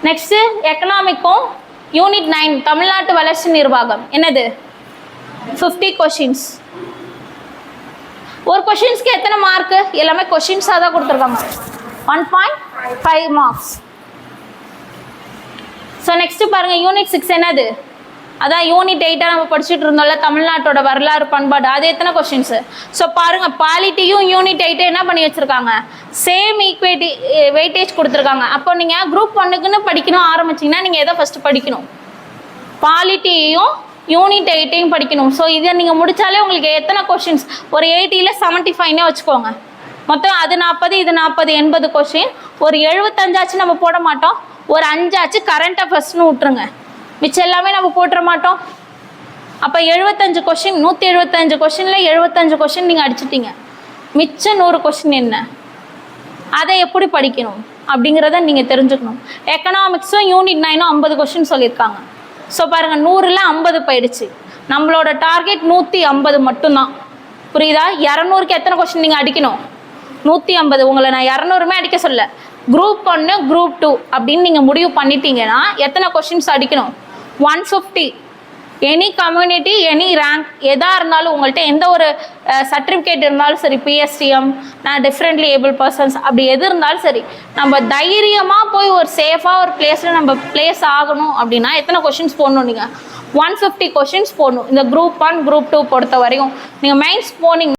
நெக்ஸ்ட்டு எக்கனாமிக்கும் யூனிட் 9 தமிழ்நாட்டு வளர்ச்சி நிர்வாகம் என்னது, 50 கொஸ்டின்ஸ். ஒரு கொஸ்டின்ஸ்க்கு எத்தனை மார்க்கு? எல்லாமே கொஸ்டின்ஸாக தான் கொடுத்துருக்காங்க, 1.5 மார்க்ஸ். ஸோ நெக்ஸ்ட்டு பாருங்கள், யூனிட் 6 என்னது, அதான் யூனிட் 8 நம்ம படிச்சுட்டு இருந்தோம்ல, தமிழ்நாட்டோட வரலாறு பண்பாடு, அது எத்தனை கொஸ்டின்ஸு? ஸோ பாருங்கள், பாலிட்டியும் யூனிட் 8 என்ன பண்ணி வச்சுருக்காங்க, சேம் வெயிட்டேஜ் கொடுத்துருக்காங்க. அப்போ நீங்கள் குரூப் 1க்குன்னு படிக்கணும் ஆரம்பிச்சிங்கன்னா நீங்கள் எதை ஃபஸ்ட்டு படிக்கணும்? பாலிட்டியும் யூனிட் 8 படிக்கணும். ஸோ இதை நீங்கள் முடித்தாலே உங்களுக்கு எத்தனை கொஸ்டின்ஸ், ஒரு 80ல் 75னே வச்சுக்கோங்க. மொத்தம் அது 40, இது 40, 80 கொஸ்டின். ஒரு 75 நம்ம போட மாட்டோம், ஒரு 5 கரண்ட் அஃபேர்ஸ்னு விட்டுருங்க, மிச்சம் எல்லாமே நம்ம போட்டுற மாட்டோம். அப்போ 75 கொஸ்டின், 175 கொஸ்டினில் 75 கொஸ்டின் நீங்கள் அடிச்சிட்டிங்க. மிச்சம் 100 கொஸ்டின் என்ன, அதை எப்படி படிக்கணும் அப்படிங்கிறத நீங்கள் தெரிஞ்சுக்கணும். எக்கனாமிக்ஸும் யூனிட் 9ம் 50 கொஸ்டின் சொல்லியிருக்காங்க. ஸோ பாருங்கள், 100ல் 50 போயிடுச்சு. நம்மளோட டார்கெட் 150 மட்டும்தான். புரியுதா? 200க்கு எத்தனை கொஸ்டின் நீங்கள் அடிக்கணும்? 150. உங்களை நான் 200மே அடிக்க சொல்ல, குரூப் 1 குரூப் 2 அப்படின்னு நீங்கள் முடிவு பண்ணிட்டீங்கன்னா எத்தனை கொஸ்டின்ஸ் அடிக்கணும்? 150. எனி கம்யூனிட்டி, எனி ரேங்க், எதாக இருந்தாலும் உங்கள்கிட்ட எந்த ஒரு சர்டிஃபிகேட் இருந்தாலும் சரி, பிஎஸ்டிஎம், நான் டிஃப்ரெண்ட்லி ஏபிள் பர்சன்ஸ், அப்படி எது இருந்தாலும் சரி, நம்ம தைரியமாக போய் ஒரு சேஃபாக ஒரு பிளேஸில் நம்ம பிளேஸ் ஆகணும் அப்படின்னா எத்தனை கொஸ்டின்ஸ் போடணும்? நீங்கள் 150 கொஸ்டின்ஸ் போடணும். இந்த குரூப் 1 குரூப் 2 பொறுத்த வரையும் நீங்கள் மெயின்ஸ் போனீங்க